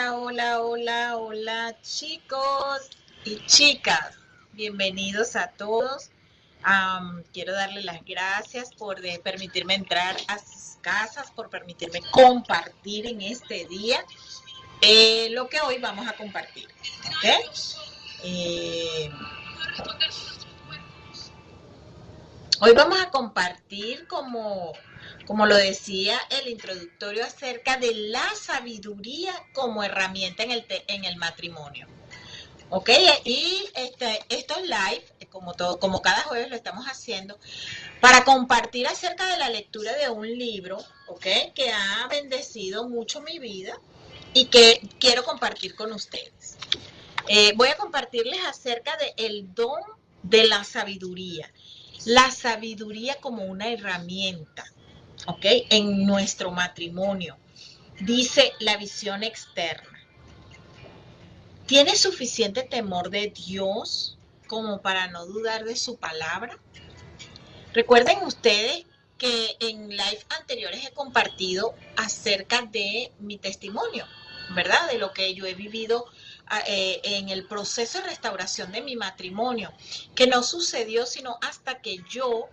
Hola, chicos y chicas. Bienvenidos a todos. Quiero darle las gracias por permitirme entrar a sus casas, por permitirme compartir en este día lo que hoy vamos a compartir. ¿Ok? Hoy vamos a compartir, como lo decía el introductorio, acerca de la sabiduría como herramienta en el matrimonio. ¿Ok? Y estos live, como cada jueves lo estamos haciendo, para compartir acerca de la lectura de un libro, ¿ok? Que ha bendecido mucho mi vida y que quiero compartir con ustedes. Voy a compartirles acerca del don de la sabiduría como una herramienta, ¿ok? En nuestro matrimonio. Dice la visión externa. ¿Tienes suficiente temor de Dios como para no dudar de su palabra? Recuerden ustedes que en live anteriores he compartido acerca de mi testimonio, ¿verdad? De lo que yo he vivido en el proceso de restauración de mi matrimonio, que no sucedió sino hasta que yo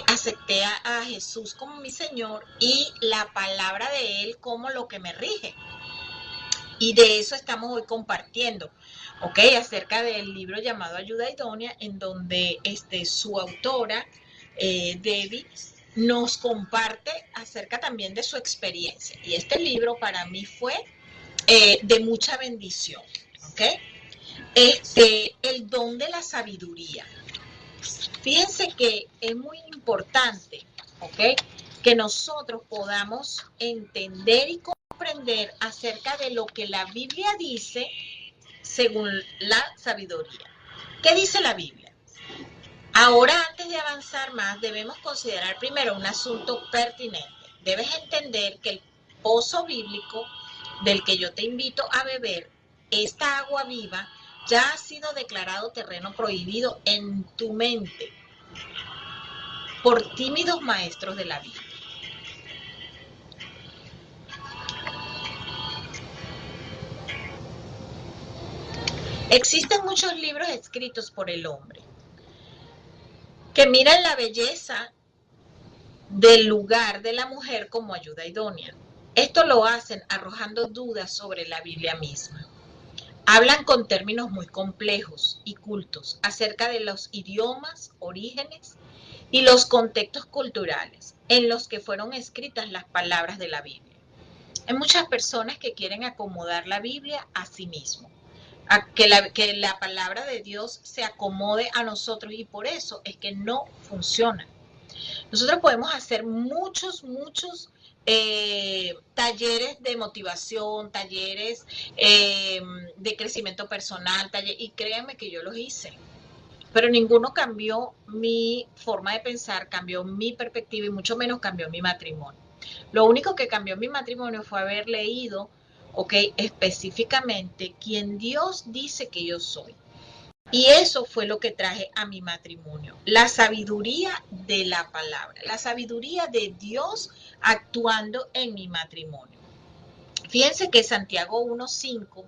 acepté a Jesús como mi Señor y la palabra de Él como lo que me rige. Y de eso estamos hoy compartiendo, ¿ok? Acerca del libro llamado Ayuda Idónea, en donde su autora, Debbie, nos comparte acerca también de su experiencia. Y este libro para mí fue de mucha bendición, ¿ok? El don de la sabiduría. Fíjense que es muy importante, ¿ok? Que nosotros podamos entender y comprender acerca de lo que la Biblia dice según la sabiduría. ¿Qué dice la Biblia? Ahora, antes de avanzar más, debemos considerar primero un asunto pertinente. Debes entender que el pozo bíblico del que yo te invito a beber, esta agua viva, ya ha sido declarado terreno prohibido en tu mente por tímidos maestros de la Biblia. Existen muchos libros escritos por el hombre que miran la belleza del lugar de la mujer como ayuda idónea. Esto lo hacen arrojando dudas sobre la Biblia misma. Hablan con términos muy complejos y cultos acerca de los idiomas, orígenes y los contextos culturales en los que fueron escritas las palabras de la Biblia. Hay muchas personas que quieren acomodar la Biblia a sí mismo, a que la palabra de Dios se acomode a nosotros, y por eso es que no funciona. Nosotros podemos hacer muchos talleres de motivación, talleres de crecimiento personal, y créanme que yo los hice. Pero ninguno cambió mi forma de pensar, cambió mi perspectiva y mucho menos cambió mi matrimonio. Lo único que cambió mi matrimonio fue haber leído, ok, específicamente quién Dios dice que yo soy. Y eso fue lo que traje a mi matrimonio, la sabiduría de la palabra, la sabiduría de Dios actuando en mi matrimonio. Fíjense que Santiago 1:5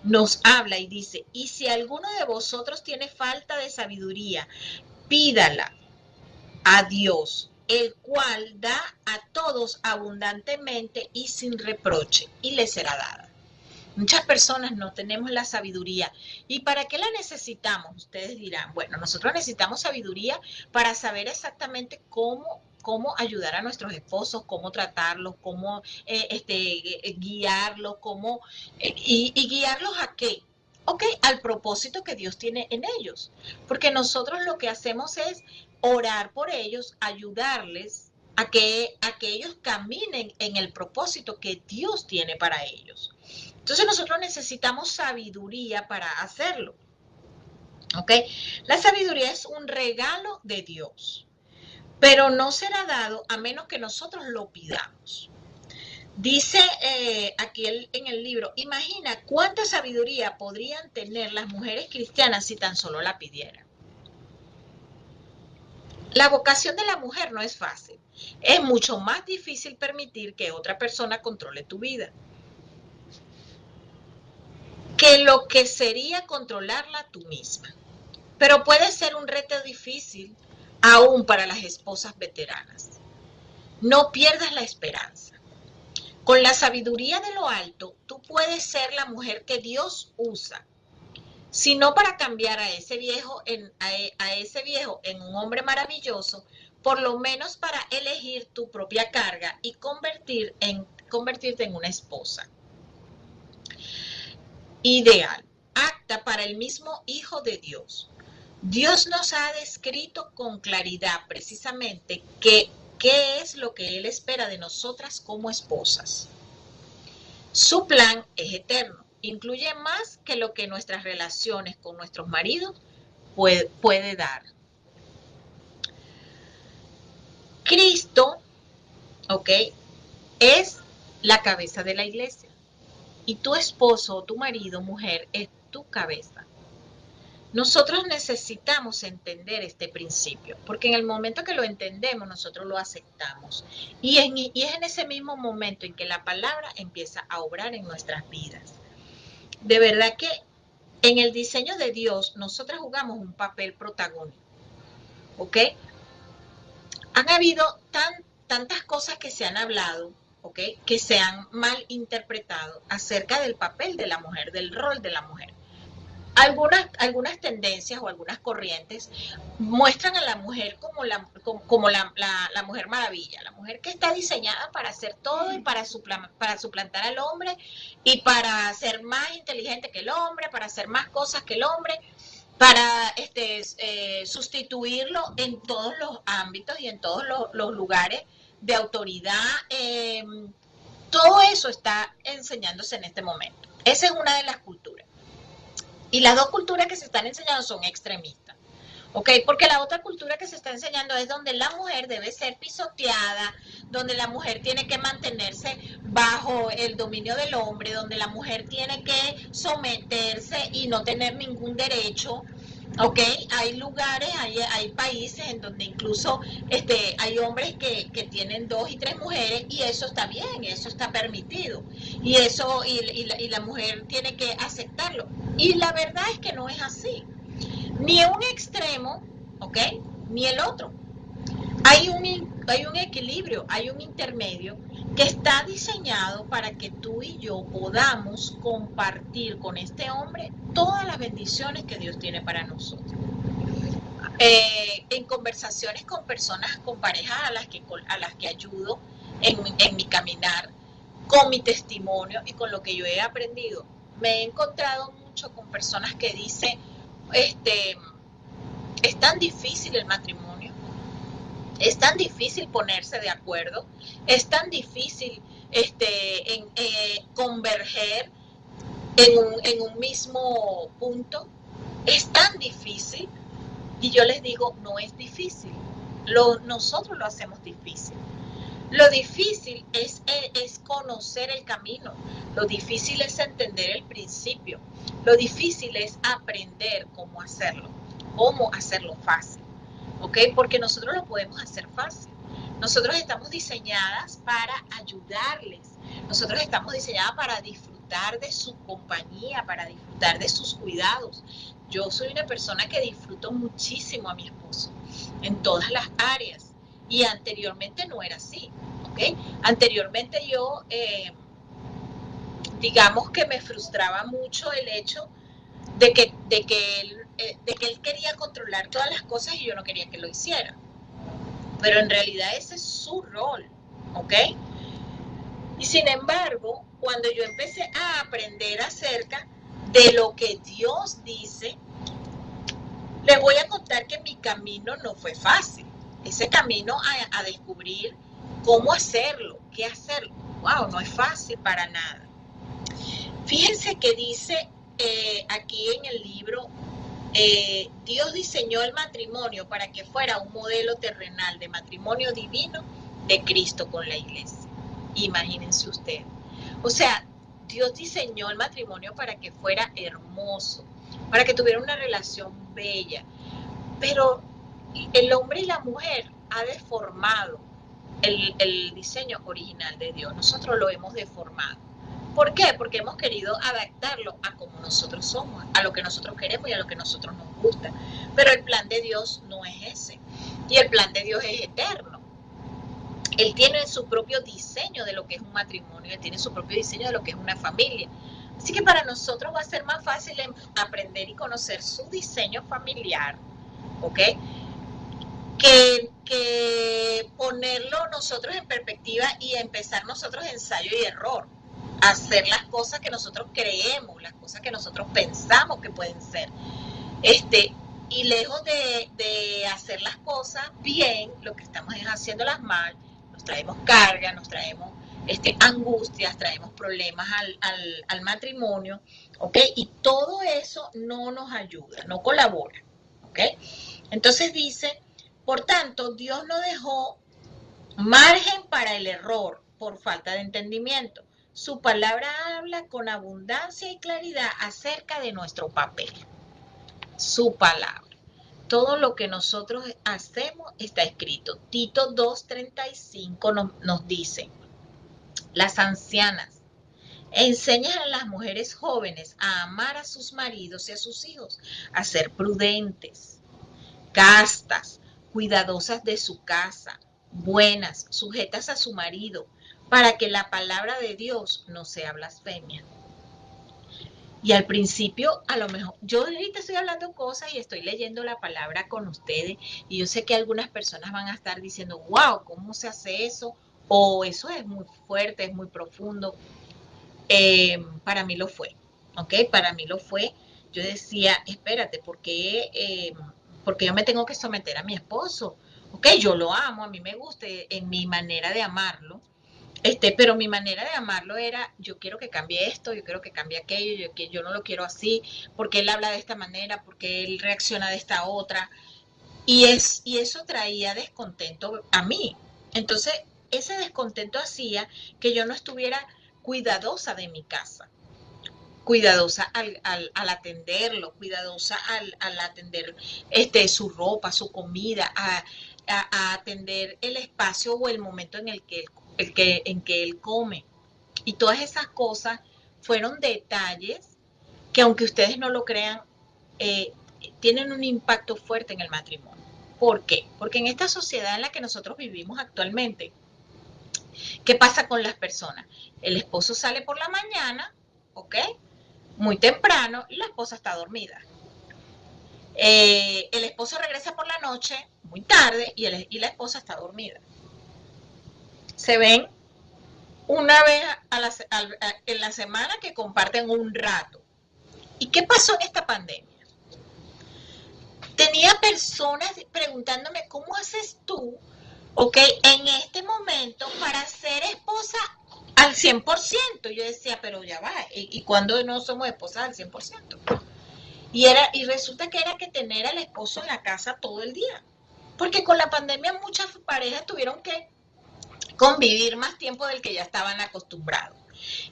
nos habla y dice, y si alguno de vosotros tiene falta de sabiduría, pídala a Dios, el cual da a todos abundantemente y sin reproche, y le será dada. Muchas personas no tenemos la sabiduría. ¿Y para qué la necesitamos? Ustedes dirán, bueno, nosotros necesitamos sabiduría para saber exactamente cómo ayudar a nuestros esposos, cómo tratarlos, cómo guiarlos, y guiarlos a qué. Ok, al propósito que Dios tiene en ellos. Porque nosotros lo que hacemos es orar por ellos, ayudarles a que ellos caminen en el propósito que Dios tiene para ellos. Entonces nosotros necesitamos sabiduría para hacerlo. ¿Ok? La sabiduría es un regalo de Dios, pero no será dado a menos que nosotros lo pidamos. Dice aquí en el libro, imagina cuánta sabiduría podrían tener las mujeres cristianas si tan solo la pidieran. La vocación de la mujer no es fácil. Es mucho más difícil permitir que otra persona controle tu vida. de lo que sería controlarla tú misma. Pero puede ser un reto difícil aún para las esposas veteranas. No pierdas la esperanza. Con la sabiduría de lo alto, tú puedes ser la mujer que Dios usa, sino para cambiar a ese viejo en un hombre maravilloso, por lo menos para elegir tu propia carga y convertirte en una esposa ideal, apta para el mismo Hijo de Dios. Dios nos ha descrito con claridad precisamente qué es lo que Él espera de nosotras como esposas. Su plan es eterno, incluye más que lo que nuestras relaciones con nuestros maridos puede dar. Cristo, ¿ok?, es la cabeza de la iglesia. Y tu esposo o tu marido, mujer, es tu cabeza. Nosotros necesitamos entender este principio, porque en el momento que lo entendemos, nosotros lo aceptamos. Y es en ese mismo momento en que la palabra empieza a obrar en nuestras vidas. De verdad que en el diseño de Dios, nosotras jugamos un papel protagónico, ¿ok? Han habido tantas cosas que se han hablado, ¿ok?, que se han mal interpretado acerca del papel de la mujer, del rol de la mujer. Algunas tendencias o algunas corrientes muestran a la mujer como la mujer maravilla, la mujer que está diseñada para hacer todo y para suplantar al hombre y para ser más inteligente que el hombre, para hacer más cosas que el hombre, para sustituirlo en todos los ámbitos y en todos los lugares de autoridad. Todo eso está enseñándose en este momento. Esa es una de las culturas. Y las dos culturas que se están enseñando son extremistas, ¿ok? Porque la otra cultura que se está enseñando es donde la mujer debe ser pisoteada, donde la mujer tiene que mantenerse bajo el dominio del hombre, donde la mujer tiene que someterse y no tener ningún derecho, ¿ok? Hay lugares, hay países en donde incluso hay hombres que tienen 2 y 3 mujeres y eso está bien, eso está permitido. Y eso, y la mujer tiene que aceptarlo. Y la verdad es que no es así. Ni un extremo, ¿ok?, ni el otro. Hay un equilibrio, hay un intermedio que está diseñado para que tú y yo podamos compartir con este hombre todas las bendiciones que Dios tiene para nosotros. En conversaciones con personas, con parejas a las que ayudo en mi caminar, con mi testimonio y con lo que yo he aprendido, me he encontrado mucho con personas que dicen, es tan difícil el matrimonio, es tan difícil ponerse de acuerdo, es tan difícil converger en un mismo punto, es tan difícil. Y yo les digo, no es difícil, nosotros lo hacemos difícil. Lo difícil es conocer el camino, lo difícil es entender el principio, lo difícil es aprender cómo hacerlo fácil, ¿ok? Porque nosotros lo podemos hacer fácil. Nosotros estamos diseñadas para ayudarles, nosotros estamos diseñadas para disfrutar de su compañía, para disfrutar de sus cuidados. Yo soy una persona que disfruto muchísimo a mi esposo en todas las áreas y anteriormente no era así, ¿ok? Anteriormente yo, digamos que me frustraba mucho el hecho de que él quería controlar todas las cosas y yo no quería que lo hiciera. Pero en realidad ese es su rol, ¿ok? Y sin embargo, cuando yo empecé a aprender acerca de lo que Dios dice, les voy a contar que mi camino no fue fácil. Ese camino a descubrir cómo hacerlo, qué hacerlo. Wow, no es fácil para nada. Fíjense que dice aquí en el libro, Dios diseñó el matrimonio para que fuera un modelo terrenal de matrimonio divino de Cristo con la iglesia. Imagínense ustedes. O sea, Dios diseñó el matrimonio para que fuera hermoso, para que tuviera una relación bella. Pero el hombre y la mujer ha deformado el diseño original de Dios. Nosotros lo hemos deformado. ¿Por qué? Porque hemos querido adaptarlo a como nosotros somos, a lo que nosotros queremos y a lo que nosotros nos gusta. Pero el plan de Dios no es ese. Y el plan de Dios es eterno. Él tiene su propio diseño de lo que es un matrimonio, él tiene su propio diseño de lo que es una familia. Así que para nosotros va a ser más fácil aprender y conocer su diseño familiar, ¿ok? Que ponerlo nosotros en perspectiva y empezar nosotros ensayo y error. Hacer las cosas que nosotros creemos, las cosas que nosotros pensamos que pueden ser. Y lejos de hacer las cosas bien, lo que estamos es haciéndolas mal, nos traemos carga, nos traemos angustias, traemos problemas al matrimonio, ¿ok? Y todo eso no nos ayuda, no colabora, ¿ok? Entonces dice, por tanto, Dios no dejó margen para el error por falta de entendimiento. Su palabra habla con abundancia y claridad acerca de nuestro papel. Su palabra. Todo lo que nosotros hacemos está escrito. Tito 2:35 nos dice, las ancianas, enseñan a las mujeres jóvenes a amar a sus maridos y a sus hijos, a ser prudentes, castas, cuidadosas de su casa, buenas, sujetas a su marido, para que la palabra de Dios no sea blasfemia. Y al principio, a lo mejor, yo ahorita estoy hablando cosas y estoy leyendo la palabra con ustedes y yo sé que algunas personas van a estar diciendo, wow, ¿cómo se hace eso? O eso es muy fuerte, es muy profundo. Para mí lo fue, ¿ok? Para mí lo fue. Yo decía, espérate, ¿por qué yo me tengo que someter a mi esposo? Ok, yo lo amo, a mí me gusta en mi manera de amarlo. Pero mi manera de amarlo era, yo quiero que cambie esto, yo quiero que cambie aquello, yo no lo quiero así, porque él habla de esta manera, porque él reacciona de esta otra, y eso traía descontento a mí. Entonces, ese descontento hacía que yo no estuviera cuidadosa de mi casa, cuidadosa al atenderlo, cuidadosa al atender su ropa, su comida, a atender el espacio o el momento en en que él come. Y todas esas cosas fueron detalles que, aunque ustedes no lo crean, eh, tienen un impacto fuerte en el matrimonio. ¿Por qué? Porque en esta sociedad en la que nosotros vivimos actualmente, ¿qué pasa con las personas? El esposo sale por la mañana, ¿ok? Muy temprano y la esposa está dormida. El esposo regresa por la noche, muy tarde, y la esposa está dormida. Se ven una vez en la semana que comparten un rato. ¿Y qué pasó en esta pandemia? Tenía personas preguntándome, ¿cómo haces tú, ok, en este momento para ser esposa al 100%? Yo decía, pero ya va, ¿y cuándo no somos esposas al 100%? Y resulta que era que tener al esposo en la casa todo el día. Porque con la pandemia muchas parejas tuvieron que convivir más tiempo del que ya estaban acostumbrados.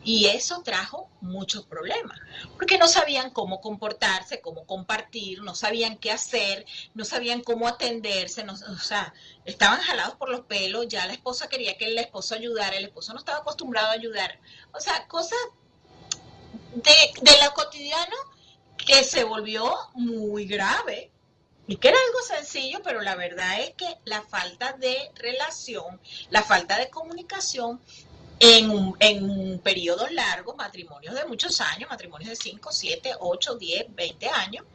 Y eso trajo muchos problemas, porque no sabían cómo comportarse, cómo compartir, no sabían qué hacer, no sabían cómo atenderse, no, o sea, estaban jalados por los pelos, ya la esposa quería que el esposo ayudara, el esposo no estaba acostumbrado a ayudar. O sea, cosas de lo cotidiano que se volvió muy grave. Y que era algo sencillo, pero la verdad es que la falta de relación, la falta de comunicación en un periodo largo, matrimonios de muchos años, matrimonios de 5, 7, 8, 10, 20 años,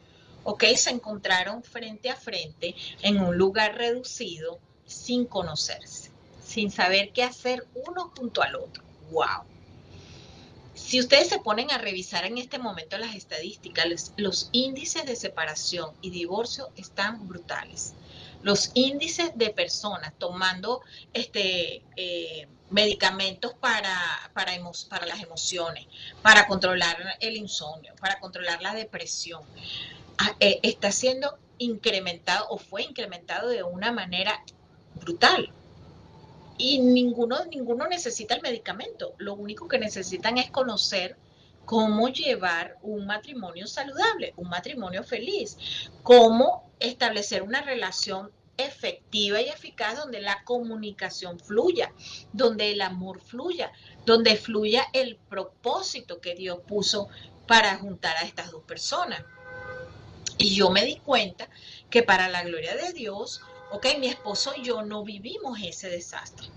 ok, se encontraron frente a frente en un lugar reducido sin conocerse, sin saber qué hacer uno junto al otro. ¡Wow! Si ustedes se ponen a revisar en este momento las estadísticas, los índices de separación y divorcio están brutales. Los índices de personas tomando medicamentos para las emociones, para controlar el insomnio, para controlar la depresión, está siendo incrementado o fue incrementado de una manera brutal. Y ninguno necesita el medicamento. Lo único que necesitan es conocer cómo llevar un matrimonio saludable, un matrimonio feliz, cómo establecer una relación efectiva y eficaz donde la comunicación fluya, donde el amor fluya. donde fluya el propósito que Dios puso para juntar a estas dos personas. Y yo me di cuenta que para la gloria de Dios, ok, mi esposo y yo no vivimos ese desastre,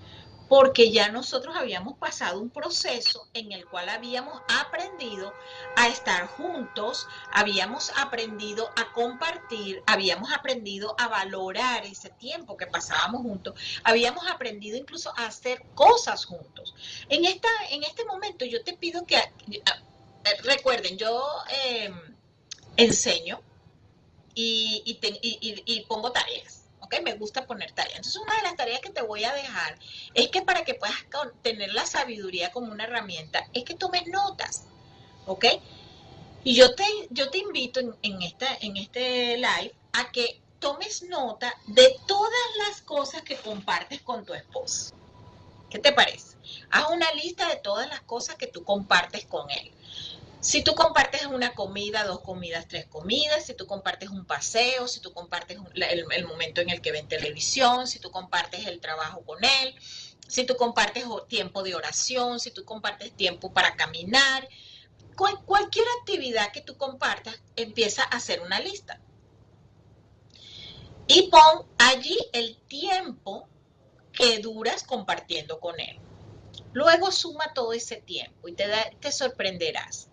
porque ya nosotros habíamos pasado un proceso en el cual habíamos aprendido a estar juntos, habíamos aprendido a compartir, habíamos aprendido a valorar ese tiempo que pasábamos juntos, habíamos aprendido incluso a hacer cosas juntos. En este momento yo te pido que, recuerden, yo enseño y pongo tareas. ¿Ok? Me gusta poner tareas. Entonces, una de las tareas que te voy a dejar es que para que puedas tener la sabiduría como una herramienta, es que tomes notas. ¿Ok? Y yo te invito en este live a que tomes nota de todas las cosas que compartes con tu esposo. ¿Qué te parece? Haz una lista de todas las cosas que tú compartes con él. Si tú compartes una comida, dos comidas, tres comidas, si tú compartes un paseo, si tú compartes el momento en el que ven televisión, si tú compartes el trabajo con él, si tú compartes tiempo de oración, si tú compartes tiempo para caminar, cualquier actividad que tú compartas, empieza a hacer una lista. Y pon allí el tiempo que duras compartiendo con él. Luego suma todo ese tiempo y te sorprenderás.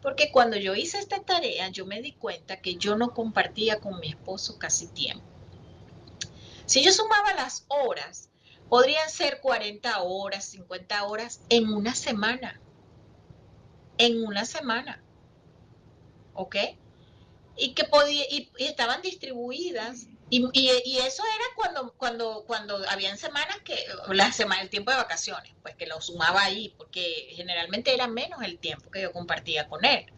Porque cuando yo hice esta tarea, yo me di cuenta que yo no compartía con mi esposo casi tiempo. Si yo sumaba las horas, podrían ser 40 horas, 50 horas en una semana. En una semana. ¿Ok? Y que y estaban distribuidas. Y eso era cuando habían semanas que, el tiempo de vacaciones, pues que lo sumaba ahí, porque generalmente era menos el tiempo que yo compartía con él.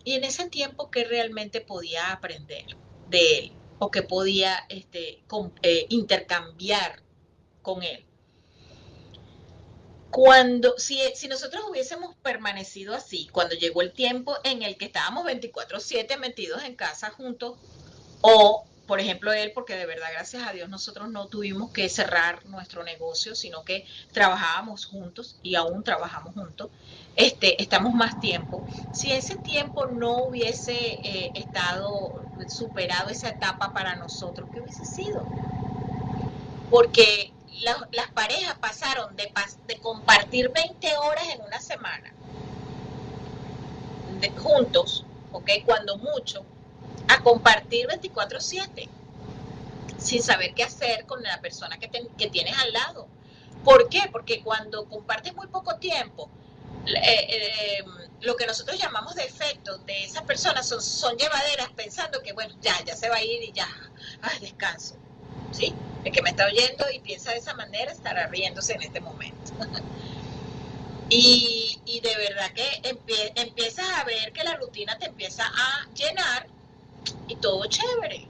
Y en ese tiempo que realmente podía aprender de él, o que podía intercambiar con él. Si nosotros hubiésemos permanecido así, cuando llegó el tiempo en el que estábamos 24/7 metidos en casa juntos, o, por ejemplo, él, porque de verdad, gracias a Dios, nosotros no tuvimos que cerrar nuestro negocio, sino que trabajábamos juntos y aún trabajamos juntos, estamos más tiempo. Si ese tiempo no hubiese superado esa etapa para nosotros, ¿qué hubiese sido? Porque las parejas pasaron de compartir 20 horas en una semana juntos, ¿ok? Cuando mucho, a compartir 24/7 sin saber qué hacer con la persona que tienes al lado. ¿Por qué? Porque cuando compartes muy poco tiempo, lo que nosotros llamamos defectos de esas personas son llevaderas pensando que, bueno, ya se va a ir y ya, ay, descanso. ¿Sí? El que me está oyendo y piensa de esa manera estará riéndose en este momento. Y de verdad que empiezas a ver que la rutina te empieza a llenar y todo chévere.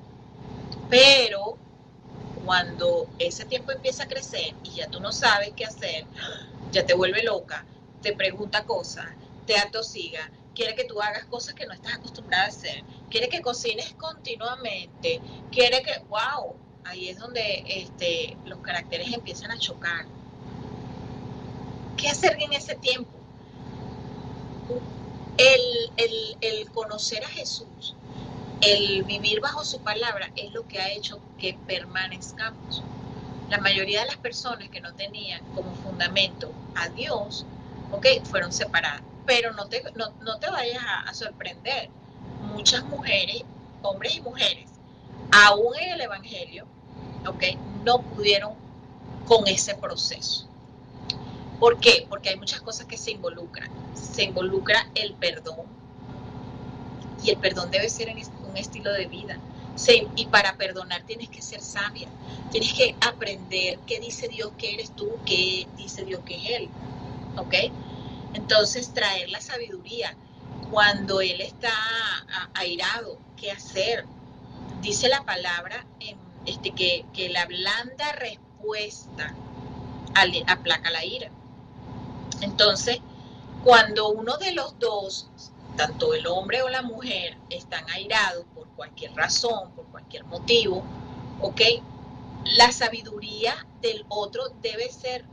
Pero cuando ese tiempo empieza a crecer y ya tú no sabes qué hacer, ya te vuelve loca, te pregunta cosas, te atosiga, quiere que tú hagas cosas que no estás acostumbrada a hacer, quiere que cocines continuamente, quiere que, wow, ahí es donde los caracteres empiezan a chocar. ¿Qué hacer en ese tiempo? El conocer a Jesús, el vivir bajo su palabra es lo que ha hecho que permanezcamos. La mayoría de las personas que no tenían como fundamento a Dios, ok, fueron separadas. Pero no te vayas a sorprender. Muchas mujeres, hombres y mujeres, aún en el Evangelio, ok, no pudieron con ese proceso. ¿Por qué? Porque hay muchas cosas que se involucran. Se involucra el perdón, y el perdón debe ser un estilo de vida. Y para perdonar tienes que ser sabia, tienes que aprender qué dice Dios que eres tú, qué dice Dios que es Él, ¿ok? Entonces traer la sabiduría cuando Él está airado, ¿qué hacer? Dice la palabra que la blanda respuesta aplaca la ira. Entonces, cuando uno de los dos, tanto el hombre o la mujer, están airados por cualquier razón, por cualquier motivo, ¿ok? La sabiduría del otro debe ser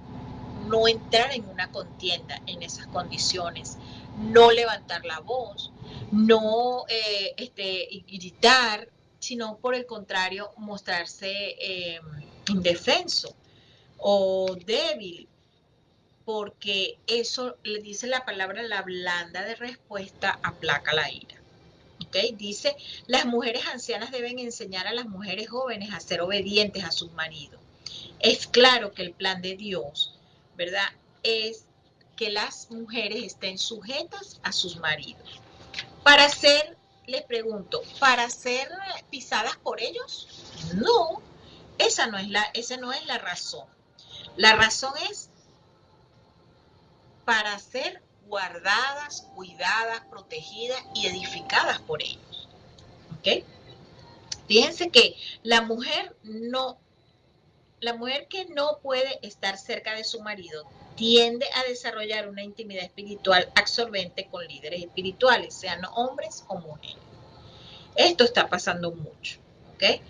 no entrar en una contienda en esas condiciones, no levantar la voz, no gritar, sino por el contrario mostrarse indefenso o débil, porque eso le dice la palabra, la blanda de respuesta aplaca la ira. ¿Okay? Dice, las mujeres ancianas deben enseñar a las mujeres jóvenes a ser obedientes a sus maridos. Es claro que el plan de Dios, ¿verdad? Es que las mujeres estén sujetas a sus maridos. Para ser, les pregunto, ¿para ser pisadas por ellos? No, esa no es la razón. La razón es para ser guardadas, cuidadas, protegidas y edificadas por ellos. ¿Ok? Fíjense que la mujer que no puede estar cerca de su marido tiende a desarrollar una intimidad espiritual absorbente con líderes espirituales, sean hombres o mujeres. Esto está pasando mucho, ¿ok?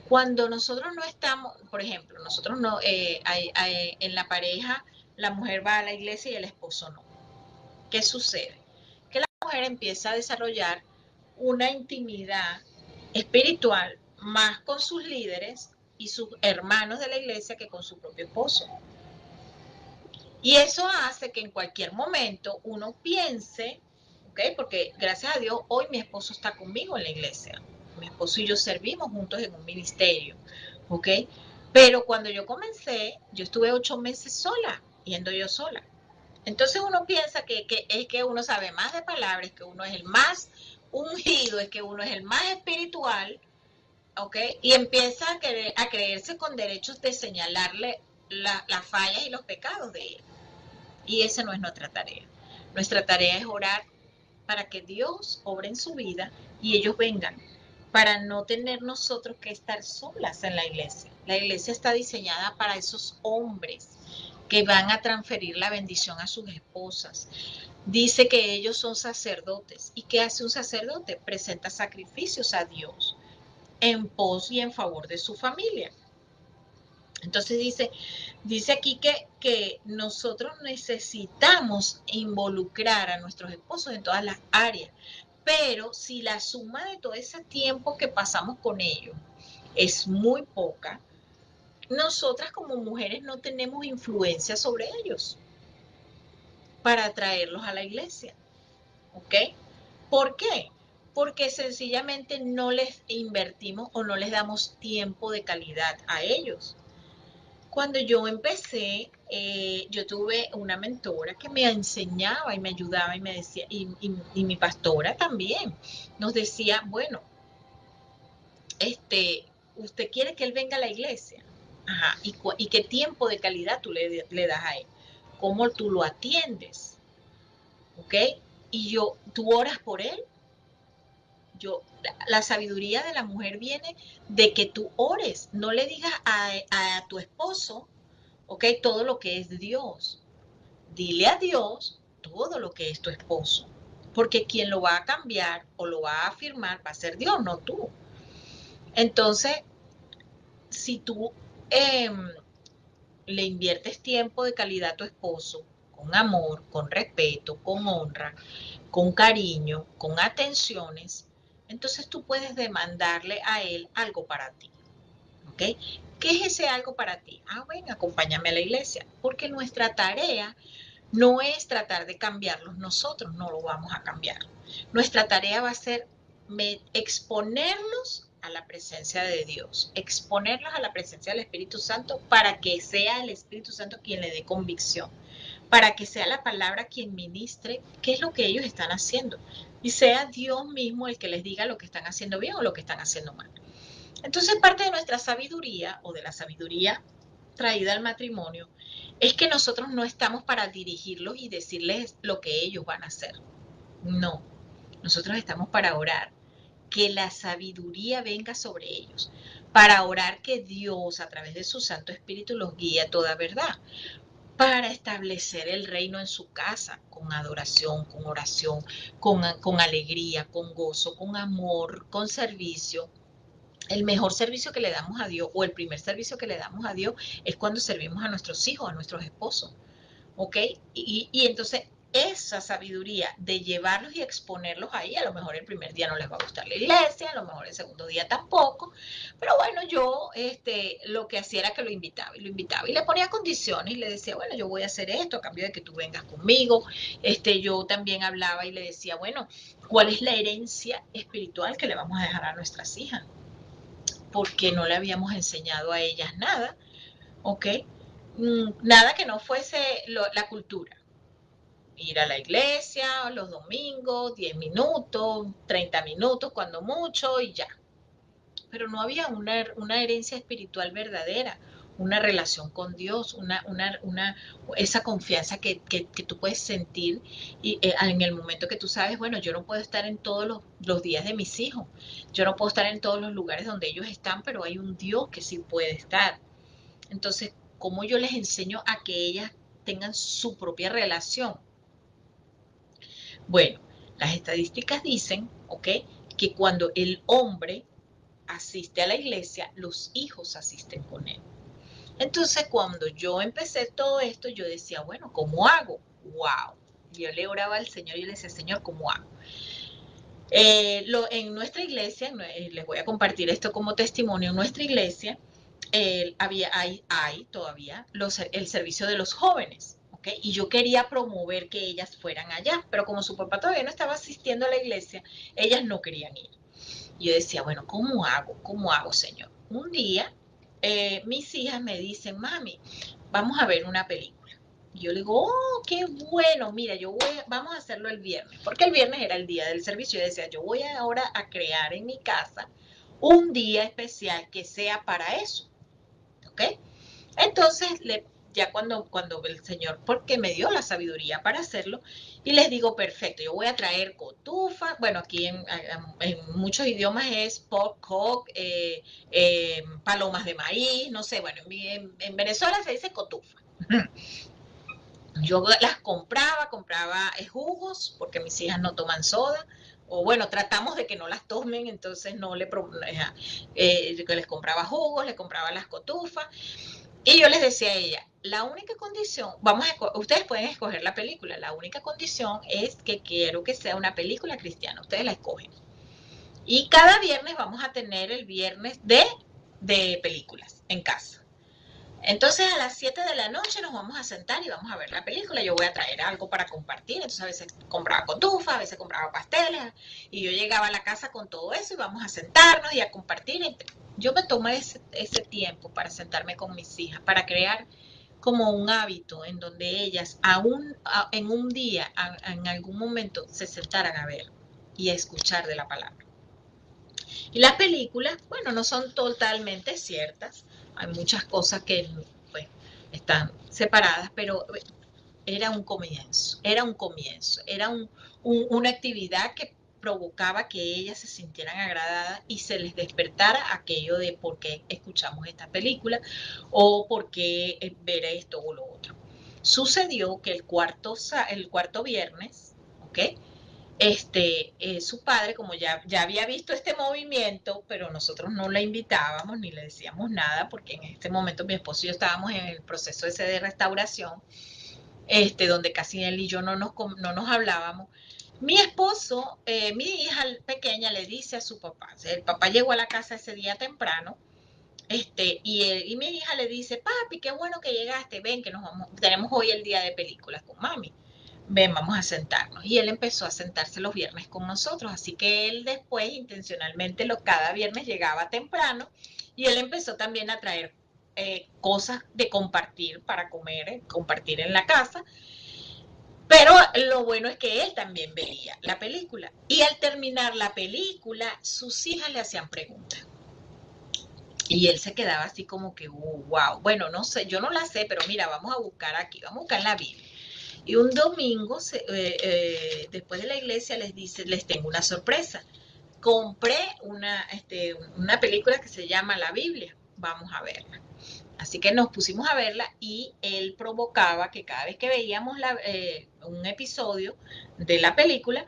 Cuando nosotros no estamos, por ejemplo, nosotros no, en la pareja, la mujer va a la iglesia y el esposo no. ¿Qué sucede? Que la mujer empieza a desarrollar una intimidad espiritual más con sus líderes y sus hermanos de la iglesia que con su propio esposo. Y eso hace que en cualquier momento uno piense, ¿ok? Porque gracias a Dios hoy mi esposo está conmigo en la iglesia. Mi esposo y yo servimos juntos en un ministerio, ¿ok? Pero cuando yo comencé, yo estuve 8 meses sola, yendo yo sola. Entonces uno piensa que es que uno sabe más de palabras, que uno es el más ungido, es que uno es el más espiritual, ¿ok? Y empieza a creerse con derechos de señalarle las fallas y los pecados de él. Y esa no es nuestra tarea. Nuestra tarea es orar para que Dios obre en su vida y ellos vengan, para no tener nosotros que estar solas en la iglesia. La iglesia está diseñada para esos hombres que van a transferir la bendición a sus esposas. Dice que ellos son sacerdotes. ¿Y qué hace un sacerdote? Presenta sacrificios a Dios en pos y en favor de su familia. Entonces dice aquí que nosotros necesitamos involucrar a nuestros esposos en todas las áreas, pero si la suma de todo ese tiempo que pasamos con ellos es muy poca, nosotras como mujeres no tenemos influencia sobre ellos para atraerlos a la iglesia, ¿ok? ¿Por qué? Porque sencillamente no les invertimos o no les damos tiempo de calidad a ellos. Cuando yo empecé, yo tuve una mentora que me enseñaba y me ayudaba y me decía, y mi pastora también, nos decía, bueno, usted quiere que él venga a la iglesia. Ajá, ¿y qué tiempo de calidad tú le das a él? ¿Cómo tú lo atiendes? ¿Ok? ¿Tú oras por él? La sabiduría de la mujer viene de que tú ores, no le digas a tu esposo, ¿ok? Todo lo que es Dios. Dile a Dios todo lo que es tu esposo, porque quien lo va a cambiar o lo va a afirmar va a ser Dios, no tú. Entonces, si tú le inviertes tiempo de calidad a tu esposo, con amor, con respeto, con honra, con cariño, con atenciones, entonces tú puedes demandarle a él algo para ti. ¿Ok? ¿Qué es ese algo para ti? Ah, bueno, acompáñame a la iglesia, porque nuestra tarea no es tratar de cambiarlos nosotros, no lo vamos a cambiar. Nuestra tarea va a ser exponerlos a la presencia de Dios, exponerlos a la presencia del Espíritu Santo para que sea el Espíritu Santo quien le dé convicción, para que sea la palabra quien ministre qué es lo que ellos están haciendo y sea Dios mismo el que les diga lo que están haciendo bien o lo que están haciendo mal. Entonces, parte de nuestra sabiduría o de la sabiduría traída al matrimonio es que nosotros no estamos para dirigirlos y decirles lo que ellos van a hacer. No, nosotros estamos para orar, que la sabiduría venga sobre ellos, para orar que Dios a través de su Santo Espíritu los guíe a toda verdad, para establecer el reino en su casa, con adoración, con oración, con alegría, con gozo, con amor, con servicio. El mejor servicio que le damos a Dios o el primer servicio que le damos a Dios es cuando servimos a nuestros hijos, a nuestros esposos. ¿ok? Y entonces esa sabiduría de llevarlos y exponerlos ahí, a lo mejor el primer día no les va a gustar la iglesia, a lo mejor el segundo día tampoco, pero bueno, yo lo que hacía era que lo invitaba y le ponía condiciones y le decía, bueno, yo voy a hacer esto a cambio de que tú vengas conmigo. Yo también hablaba y le decía, bueno, ¿cuál es la herencia espiritual que le vamos a dejar a nuestras hijas? Porque no le habíamos enseñado a ellas nada, ¿ok? Nada que no fuese la cultura. Ir a la iglesia los domingos, 10 minutos, 30 minutos cuando mucho y ya. Pero no había una herencia espiritual verdadera, una relación con Dios, esa confianza que tú puedes sentir en el momento que tú sabes, bueno, yo no puedo estar en todos los días de mis hijos, yo no puedo estar en todos los lugares donde ellos están, pero hay un Dios que sí puede estar. Entonces, ¿cómo yo les enseño a que ellas tengan su propia relación? Bueno, las estadísticas dicen, ¿ok? Que cuando el hombre asiste a la iglesia, los hijos asisten con él. Entonces, cuando yo empecé todo esto, yo decía, bueno, ¿cómo hago? ¡Wow! Yo le oraba al Señor y le decía, Señor, ¿cómo hago? En nuestra iglesia, les voy a compartir esto como testimonio, en nuestra iglesia hay todavía el servicio de los jóvenes. ¿Okay? Y yo quería promover que ellas fueran allá, pero como su papá todavía no estaba asistiendo a la iglesia, ellas no querían ir. Y yo decía, bueno, ¿cómo hago? ¿Cómo hago, Señor? Un día, mis hijas me dicen, mami, vamos a ver una película. Y yo le digo, oh, qué bueno, mira, vamos a hacerlo el viernes, porque el viernes era el día del servicio. Yo decía, yo voy ahora a crear en mi casa un día especial que sea para eso, ¿ok? Entonces, ya cuando el Señor, porque me dio la sabiduría para hacerlo, y les digo, perfecto, yo voy a traer cotufa, bueno, aquí en muchos idiomas es pork, palomas de maíz, no sé, bueno, en Venezuela se dice cotufa. Yo las compraba jugos, porque mis hijas no toman soda, o bueno, tratamos de que no las tomen, entonces no yo les compraba jugos, les compraba las cotufas, y yo les decía a ella, la única condición, ustedes pueden escoger la película, la única condición es que quiero que sea una película cristiana, ustedes la escogen. Y cada viernes vamos a tener el viernes de películas en casa. Entonces a las 7 de la noche nos vamos a sentar y vamos a ver la película. Yo voy a traer algo para compartir. Entonces a veces compraba cotufa, a veces compraba pasteles. Y yo llegaba a la casa con todo eso y vamos a sentarnos y a compartir. Yo me tomé ese tiempo para sentarme con mis hijas, para crear como un hábito en donde ellas en un día, en algún momento, se sentaran a ver y a escuchar de la palabra. Y las películas, bueno, no son totalmente ciertas. Hay muchas cosas que pues, están separadas, pero era una actividad que provocaba que ellas se sintieran agradadas y se les despertara aquello de por qué escuchamos esta película o por qué ver esto o lo otro. Sucedió que el cuarto viernes, ¿ok? Su padre, como ya había visto este movimiento, pero nosotros no la invitábamos ni le decíamos nada, porque en este momento mi esposo y yo estábamos en el proceso ese de restauración, donde casi él y yo no nos hablábamos. Mi esposo, mi hija pequeña le dice a su papá, el papá llegó a la casa ese día temprano, y mi hija le dice, papi, qué bueno que llegaste, ven que tenemos hoy el día de películas con mami, ven, vamos a sentarnos. Y él empezó a sentarse los viernes con nosotros, así que él después intencionalmente cada viernes llegaba temprano y él empezó también a traer cosas de compartir para comer, compartir en la casa. Pero lo bueno es que él también veía la película. Y al terminar la película, sus hijas le hacían preguntas. Y él se quedaba así como que, wow, bueno, no sé, yo no la sé, pero mira, vamos a buscar aquí, vamos a buscar en la Biblia. Y un domingo, después de la iglesia, les tengo una sorpresa. Compré una película que se llama La Biblia, vamos a verla. Así que nos pusimos a verla y él provocaba que cada vez que veíamos un episodio de la película,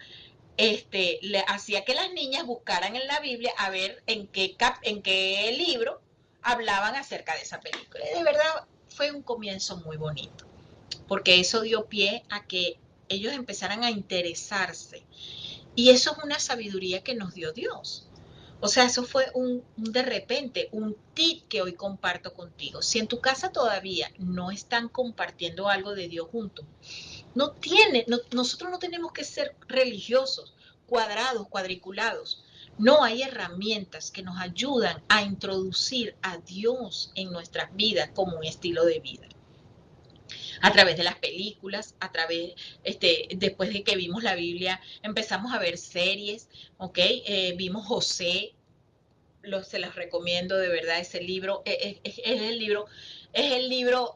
le hacía que las niñas buscaran en la Biblia a ver en qué libro hablaban acerca de esa película. Y de verdad fue un comienzo muy bonito. porque eso dio pie a que ellos empezaran a interesarse. Y eso es una sabiduría que nos dio Dios. O sea, eso fue de repente, un tip que hoy comparto contigo. Si en tu casa todavía no están compartiendo algo de Dios juntos, nosotros no tenemos que ser religiosos, cuadrados, cuadriculados. No hay herramientas que nos ayudan a introducir a Dios en nuestras vidas como un estilo de vida. A través de las películas, después de que vimos la Biblia, empezamos a ver series, ¿ok? Vimos José, se los recomiendo de verdad ese libro, es el libro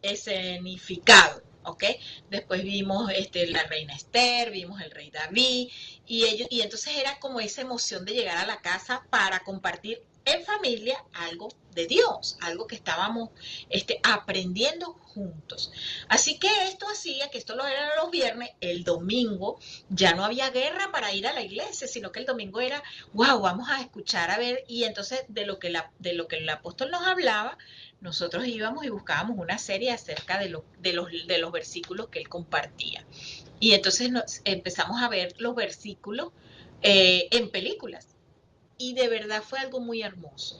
escenificado. ¿Ok? Después vimos la reina Esther, vimos el rey David, y entonces era como esa emoción de llegar a la casa para compartir en familia algo de Dios, algo que estábamos aprendiendo juntos. Así que esto hacía que esto lo era los viernes, el domingo ya no había guerra para ir a la iglesia, sino que el domingo era, wow, vamos a escuchar a ver, y entonces de lo que el apóstol nos hablaba, nosotros íbamos y buscábamos una serie acerca de los versículos que él compartía. Y entonces empezamos a ver los versículos en películas. Y de verdad fue algo muy hermoso.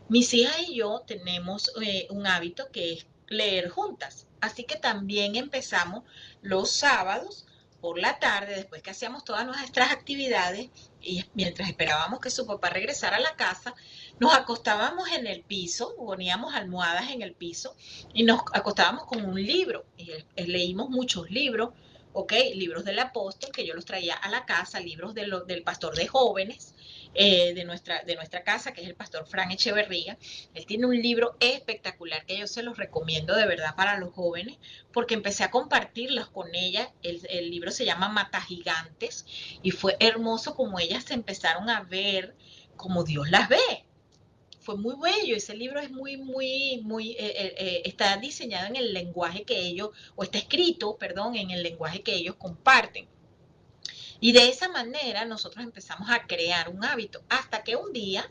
Mis hijas y yo tenemos un hábito que es leer juntas. Así que también empezamos los sábados por la tarde, después que hacíamos todas nuestras actividades, y mientras esperábamos que su papá regresara a la casa, nos acostábamos en el piso, poníamos almohadas en el piso y nos acostábamos con un libro. Y leímos muchos libros, ¿ok? Libros del apóstol, que yo los traía a la casa, libros del pastor de jóvenes, de nuestra casa, que es el pastor Fran Echeverría. Él tiene un libro espectacular que yo se los recomiendo de verdad para los jóvenes, porque empecé a compartirlos con ella. El libro se llama Mata Gigantes, y fue hermoso como ellas se empezaron a ver como Dios las ve. Fue muy bello, ese libro es está diseñado en el lenguaje que ellos, o está escrito, perdón, en el lenguaje que ellos comparten. Y de esa manera nosotros empezamos a crear un hábito hasta que un día,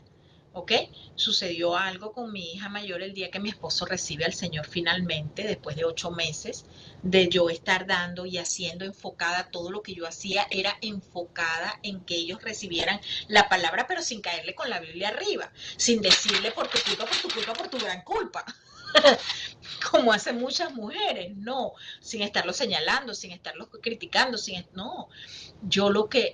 ¿ok? Sucedió algo con mi hija mayor el día que mi esposo recibe al Señor finalmente, después de 8 meses de yo estar dando y haciendo enfocada, todo lo que yo hacía era enfocada en que ellos recibieran la palabra, pero sin caerle con la Biblia arriba, sin decirle por tu culpa, por tu culpa, por tu gran culpa. Como hacen muchas mujeres, no, sin estarlo señalando, sin estarlo criticando, no, lo que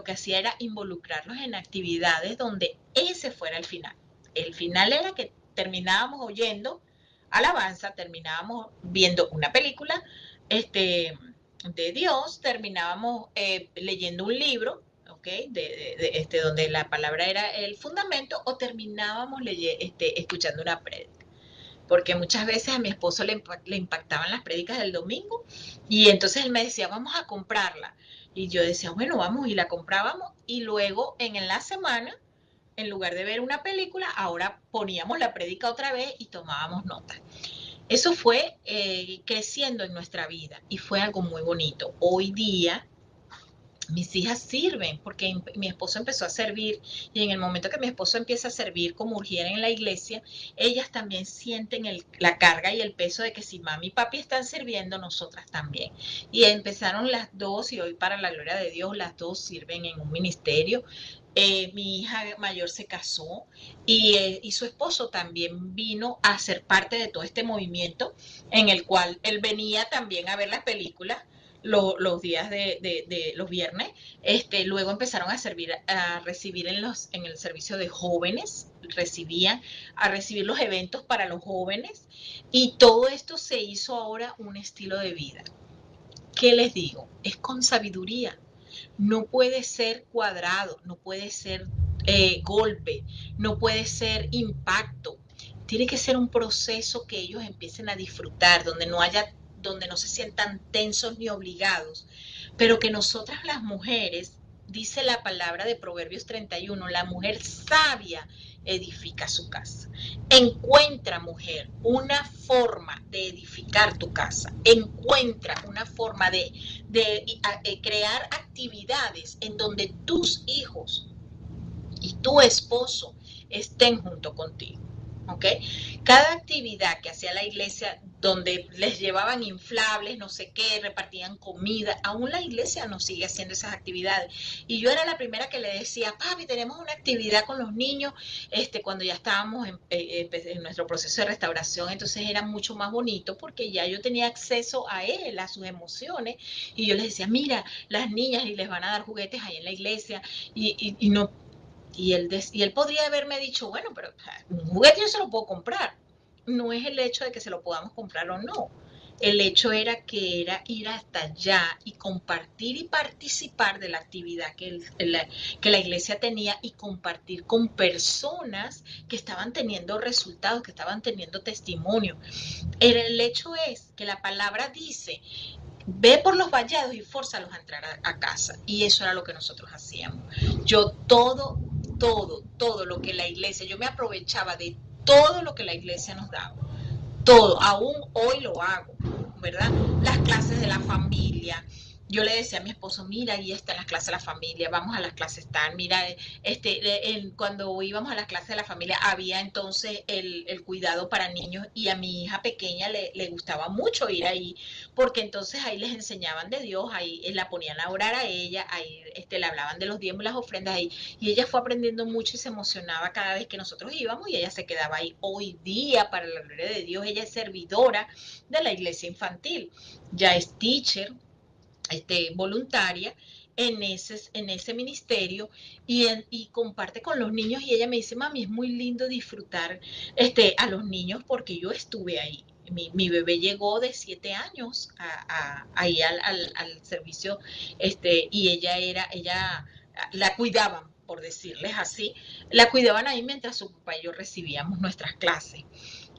hacía era involucrarlos en actividades donde ese fuera el final. El final era que terminábamos oyendo alabanza, terminábamos viendo una película de Dios, terminábamos leyendo un libro, ¿ok? Donde la palabra era el fundamento, o terminábamos escuchando una prédica, porque muchas veces a mi esposo le impactaban las prédicas del domingo, y entonces él me decía, vamos a comprarla. Y yo decía, bueno, vamos, y la comprábamos, y luego en la semana, en lugar de ver una película, ahora poníamos la prédica otra vez y tomábamos notas. Eso fue creciendo en nuestra vida y fue algo muy bonito. Hoy día mis hijas sirven, porque mi esposo empezó a servir, y en el momento que mi esposo empieza a servir como urgiera en la iglesia, ellas también sienten la carga y el peso de que si mami y papi están sirviendo, nosotras también. Y empezaron las dos, y hoy para la gloria de Dios las dos sirven en un ministerio. Mi hija mayor se casó, y su esposo también vino a ser parte de todo este movimiento, en el cual él venía también a ver las películas los días de los viernes. Luego empezaron a recibir en el servicio de jóvenes, a recibir los eventos para los jóvenes, y todo esto se hizo ahora un estilo de vida. ¿Qué les digo? Es con sabiduría. No puede ser cuadrado, no puede ser golpe, no puede ser impacto. Tiene que ser un proceso que ellos empiecen a disfrutar, donde no se sientan tensos ni obligados, pero que nosotras las mujeres, dice la palabra de Proverbios 31, la mujer sabia edifica su casa. Encuentra, mujer, una forma de edificar tu casa. Encuentra una forma de crear actividades en donde tus hijos y tu esposo estén junto contigo. ¿ok? Cada actividad que hacía la iglesia, donde les llevaban inflables, no sé qué, repartían comida, aún la iglesia nos sigue haciendo esas actividades. Y yo era la primera que le decía, papi, tenemos una actividad con los niños, cuando ya estábamos en nuestro proceso de restauración, entonces era mucho más bonito porque ya yo tenía acceso a él, a sus emociones, y yo les decía, mira, las niñas y les van a dar juguetes ahí en la iglesia, y no, y él podría haberme dicho, bueno, pero o sea, un juguete yo se lo puedo comprar. No es el hecho de que se lo podamos comprar o no. El hecho era que era ir hasta allá y compartir y participar de la actividad que la iglesia tenía y compartir con personas que estaban teniendo resultados, que estaban teniendo testimonio. El hecho es que la palabra dice, ve por los vallados y fórzalos a entrar a casa. Y eso era lo que nosotros hacíamos. Yo todo lo que la iglesia, yo me aprovechaba de todo lo que la iglesia nos daba. Todo, aún hoy lo hago, ¿verdad? Las clases de la familia. Yo le decía a mi esposo, mira, ahí están las clases de la familia, vamos a las clases tal, mira, cuando íbamos a las clases de la familia había entonces el cuidado para niños y a mi hija pequeña le gustaba mucho ir ahí, porque entonces ahí les enseñaban de Dios, ahí la ponían a orar a ella, ahí le hablaban de los diezmos y las ofrendas ahí, y ella fue aprendiendo mucho y se emocionaba cada vez que nosotros íbamos y ella se quedaba ahí. Hoy día, para la gloria de Dios, ella es servidora de la iglesia infantil, ya es teacher, voluntaria en ese ministerio y comparte con los niños y ella me dice, mami, es muy lindo disfrutar a los niños porque yo estuve ahí. Mi bebé llegó de 7 años ahí al servicio y ella la cuidaban, por decirles así, la cuidaban ahí mientras su papá y yo recibíamos nuestras clases.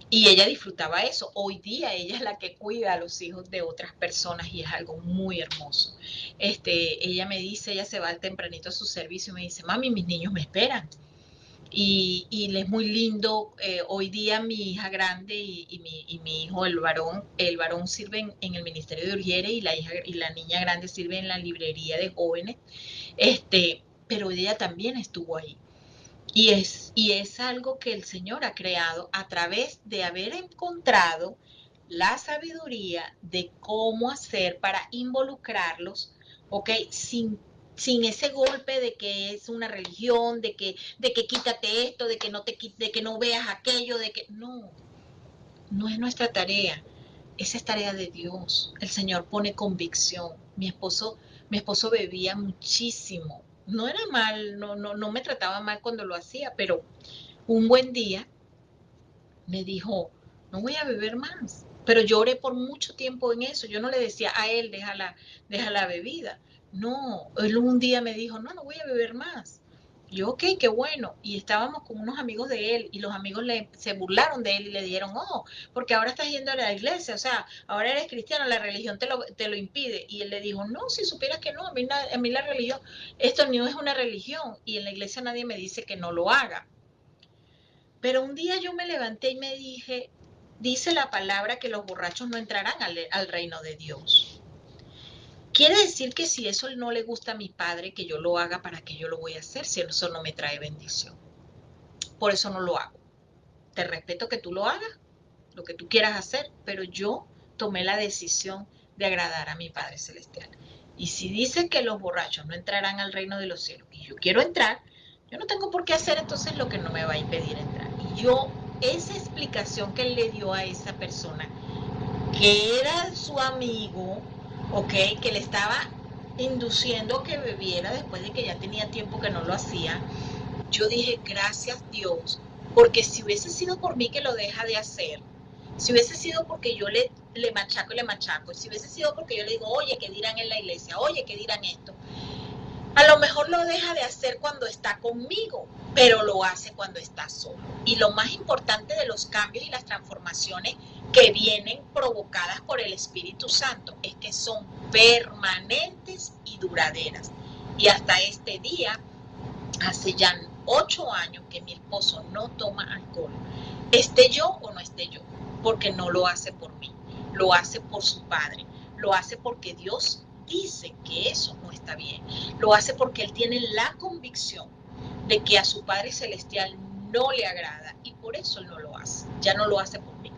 Y ella disfrutaba eso. Hoy día ella es la que cuida a los hijos de otras personas y es algo muy hermoso. Ella me dice, ella se va tempranito a su servicio y me dice, mami, mis niños me esperan. Y es muy lindo. Hoy día mi hija grande y mi hijo, el varón sirve en el Ministerio de Urgere y la niña grande sirve en la librería de jóvenes. Pero ella también estuvo ahí. Y es algo que el Señor ha creado a través de haber encontrado la sabiduría de cómo hacer para involucrarlos, ¿ok? Sin ese golpe de que es una religión, de que quítate esto, de que no de que no veas aquello, de que no, no es nuestra tarea. Esa es tarea de Dios. El Señor pone convicción. Mi esposo bebía muchísimo. No era mal, no me trataba mal cuando lo hacía, pero un buen día me dijo, no voy a beber más. Pero yo oré por mucho tiempo en eso. Yo no le decía a él, deja la bebida. No, él un día me dijo, no, no voy a beber más. Yo, ok, qué bueno. Y estábamos con unos amigos de él y los amigos se burlaron de él y le dijeron, oh, porque ahora estás yendo a la iglesia, o sea, ahora eres cristiano, la religión te lo impide. Y él le dijo, no, si supieras que no, a mí la religión, esto no es una religión y en la iglesia nadie me dice que no lo haga. Pero un día yo me levanté y me dije, dice la palabra que los borrachos no entrarán al reino de Dios. Quiere decir que si eso no le gusta a mi padre, que yo lo haga, ¿para qué yo lo voy a hacer si eso no me trae bendición? Por eso no lo hago. Te respeto que tú lo hagas, lo que tú quieras hacer, pero yo tomé la decisión de agradar a mi Padre Celestial. Y si dice que los borrachos no entrarán al reino de los cielos y yo quiero entrar, yo no tengo por qué hacer entonces lo que no me va a impedir entrar. Y yo, esa explicación que él le dio a esa persona, que era su amigo, ¿ok? Que le estaba induciendo que bebiera después de que ya tenía tiempo que no lo hacía, yo dije, gracias Dios, porque si hubiese sido por mí que lo deja de hacer, si hubiese sido porque yo le machaco y le machaco, si hubiese sido porque yo le digo, oye, ¿qué dirán en la iglesia? Oye, ¿qué dirán esto? A lo mejor lo deja de hacer cuando está conmigo, pero lo hace cuando está solo. Y lo más importante de los cambios y las transformaciones que vienen provocadas por el Espíritu Santo es que son permanentes y duraderas. Y hasta este día, hace ya 8 años que mi esposo no toma alcohol, esté yo o no esté yo, porque no lo hace por mí, lo hace por su padre, lo hace porque Dios dice que eso no está bien, lo hace porque él tiene la convicción de que a su Padre Celestial no le agrada y por eso él no lo hace, ya no lo hace por mí.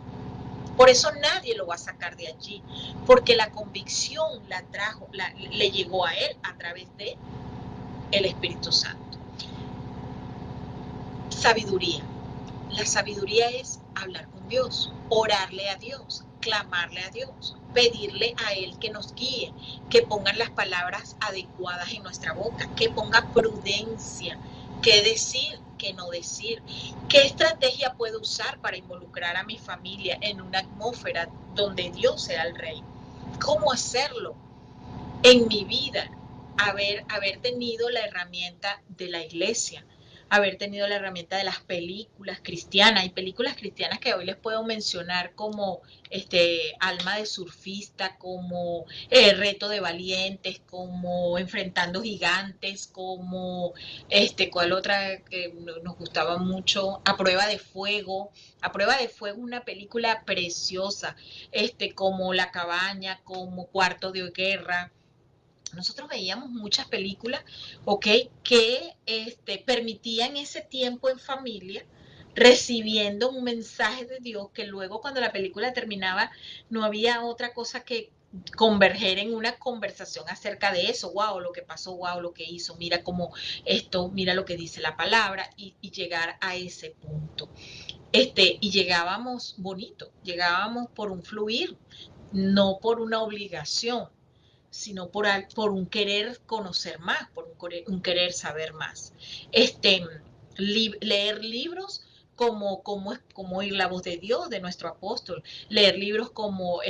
Por eso nadie lo va a sacar de allí, porque la convicción le llegó a él a través de el Espíritu Santo. Sabiduría. La sabiduría es hablar con Dios, orarle a Dios, clamarle a Dios, pedirle a Él que nos guíe, que pongan las palabras adecuadas en nuestra boca, que ponga prudencia, qué decir, qué no decir, qué estrategia puedo usar para involucrar a mi familia en una atmósfera donde Dios sea el rey, cómo hacerlo en mi vida, haber tenido la herramienta de la iglesia, haber tenido la herramienta de las películas cristianas. Hay películas cristianas que hoy les puedo mencionar como Alma de surfista, como Reto de valientes, como Enfrentando gigantes, como ¿cuál otra que nos gustaba mucho? A prueba de fuego. A prueba de fuego, una película preciosa, como La cabaña, como Cuarto de guerra. Nosotros veíamos muchas películas, ¿ok? Que permitían ese tiempo en familia, recibiendo un mensaje de Dios que luego cuando la película terminaba no había otra cosa que converger en una conversación acerca de eso, wow, lo que pasó, wow, lo que hizo, mira cómo esto, mira lo que dice la palabra y llegar a ese punto. Y llegábamos bonito, llegábamos por un fluir, no por una obligación, sino por un querer conocer más, por un querer saber más. Leer libros como oír la voz de Dios, de nuestro apóstol, leer libros como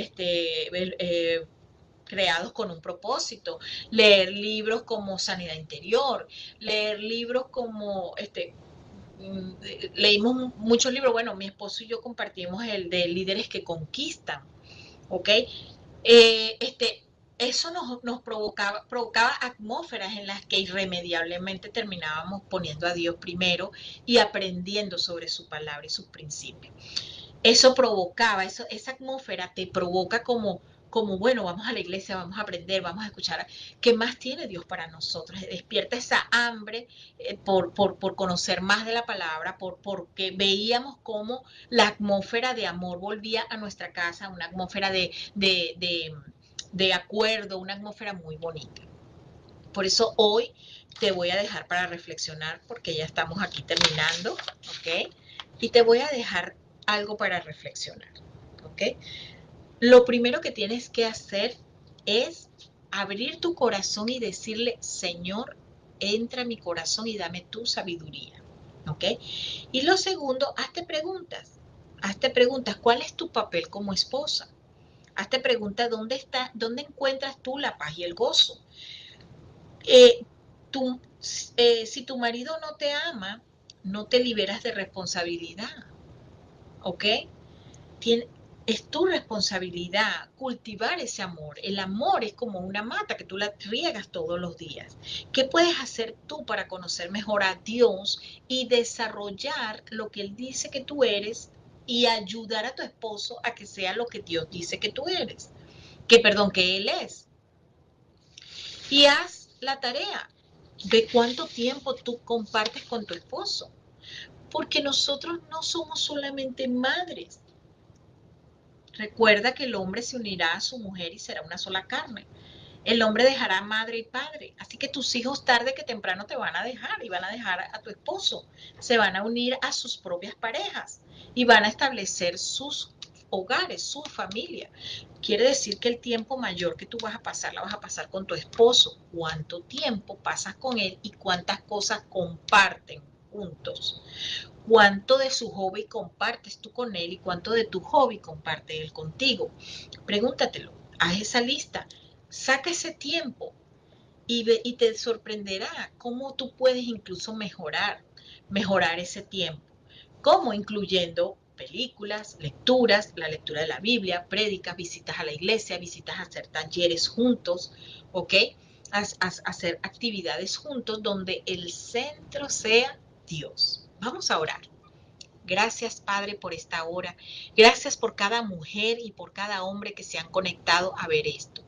creados con un propósito, leer libros como Sanidad Interior, leer libros como leímos muchos libros, bueno, mi esposo y yo compartimos el de Líderes que Conquistan, ¿ok? eh, este, eso nos provocaba atmósferas en las que irremediablemente terminábamos poniendo a Dios primero y aprendiendo sobre su palabra y sus principios. Eso provocaba, esa atmósfera te provoca como, bueno, vamos a la iglesia, vamos a aprender, vamos a escuchar qué más tiene Dios para nosotros. Despierta esa hambre por conocer más de la palabra, porque veíamos cómo la atmósfera de amor volvía a nuestra casa, una atmósfera de acuerdo, una atmósfera muy bonita. Por eso hoy te voy a dejar para reflexionar, porque ya estamos aquí terminando, ¿ok? Y te voy a dejar algo para reflexionar, ¿ok? Lo primero que tienes que hacer es abrir tu corazón y decirle, Señor, entra a mi corazón y dame tu sabiduría, ¿ok? Y lo segundo, hazte preguntas, ¿cuál es tu papel como esposa? Hazte preguntas, ¿dónde encuentras tú la paz y el gozo? Eh, tú, si tu marido no te ama, no te liberas de responsabilidad, ¿ok? Tien, es tu responsabilidad cultivar ese amor. El amor es como una mata que tú la riegas todos los días. ¿Qué puedes hacer tú para conocer mejor a Dios y desarrollar lo que Él dice que tú eres y ayudar a tu esposo a que sea lo que Dios dice que tú eres? Que Él es. Y haz la tarea. Ve cuánto tiempo tú compartes con tu esposo. Porque nosotros no somos solamente madres. Recuerda que el hombre se unirá a su mujer y será una sola carne. El hombre dejará madre y padre. Así que tus hijos tarde que temprano te van a dejar y van a dejar a tu esposo. Se van a unir a sus propias parejas y van a establecer sus hogares, su familia. Quiere decir que el tiempo mayor que tú vas a pasar, la vas a pasar con tu esposo. ¿Cuánto tiempo pasas con él y cuántas cosas comparten juntos? ¿Cuánto de su hobby compartes tú con él y cuánto de tu hobby comparte él contigo? Pregúntatelo, haz esa lista, saca ese tiempo y te sorprenderá cómo tú puedes incluso mejorar ese tiempo. ¿Cómo? Incluyendo películas, lecturas, la lectura de la Biblia, prédicas, visitas a la iglesia, visitas a hacer talleres juntos, ¿ok? Hacer actividades juntos donde el centro sea Dios. Vamos a orar. Gracias, Padre, por esta hora. Gracias por cada mujer y por cada hombre que se han conectado a ver esto.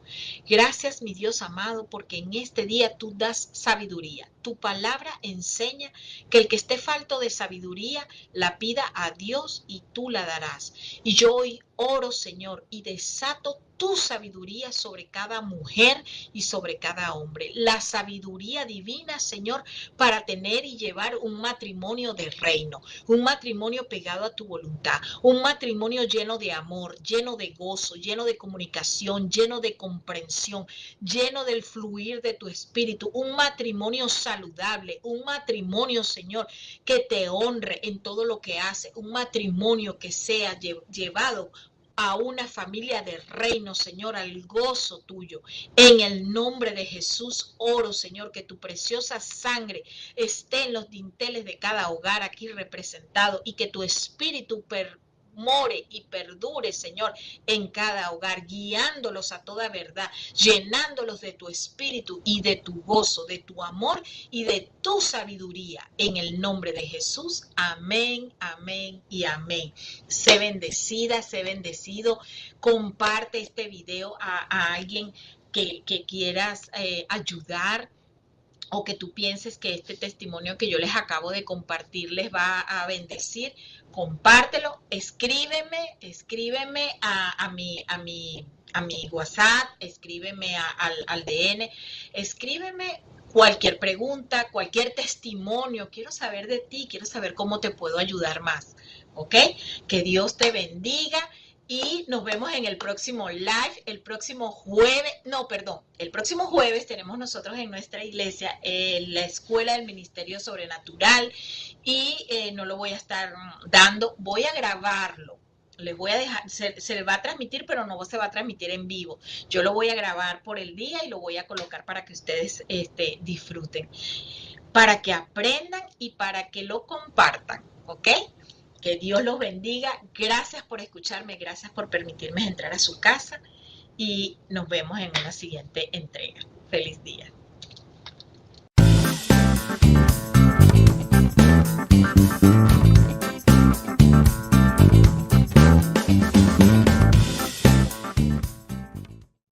Gracias, mi Dios amado, porque en este día tú das sabiduría. Tu palabra enseña que el que esté falto de sabiduría la pida a Dios y tú la darás. Y yo hoy oro, Señor, y desato tu sabiduría sobre cada mujer y sobre cada hombre. La sabiduría divina, Señor, para tener y llevar un matrimonio de reino, un matrimonio pegado a tu voluntad, un matrimonio lleno de amor, lleno de gozo, lleno de comunicación, lleno de comprensión, lleno del fluir de tu espíritu, un matrimonio saludable, un matrimonio, Señor, que te honre en todo lo que hace, un matrimonio que sea llevado a una familia de reino, Señor, al gozo tuyo. En el nombre de Jesús oro, Señor, que tu preciosa sangre esté en los dinteles de cada hogar aquí representado y que tu espíritu more y perdure, Señor, en cada hogar, guiándolos a toda verdad, llenándolos de tu espíritu y de tu gozo, de tu amor y de tu sabiduría. En el nombre de Jesús, amén, amén y amén. Sé bendecida, sé bendecido. Comparte este video a alguien que quieras ayudar, o que tú pienses que este testimonio que yo les acabo de compartir les va a bendecir. Compártelo, escríbeme a mi WhatsApp, escríbeme al DN, escríbeme cualquier pregunta, cualquier testimonio. Quiero saber de ti, quiero saber cómo te puedo ayudar más. ¿Ok? Que Dios te bendiga. Y nos vemos en el próximo live, el próximo jueves, no, perdón, el próximo jueves tenemos nosotros en nuestra iglesia la Escuela del Ministerio Sobrenatural y no lo voy a estar dando, voy a grabarlo. Les voy a dejar, se va a transmitir, pero no se va a transmitir en vivo. Yo lo voy a grabar por el día y lo voy a colocar para que ustedes disfruten, para que aprendan y para que lo compartan, ¿ok? Que Dios los bendiga. Gracias por escucharme, gracias por permitirme entrar a su casa y nos vemos en una siguiente entrega. Feliz día.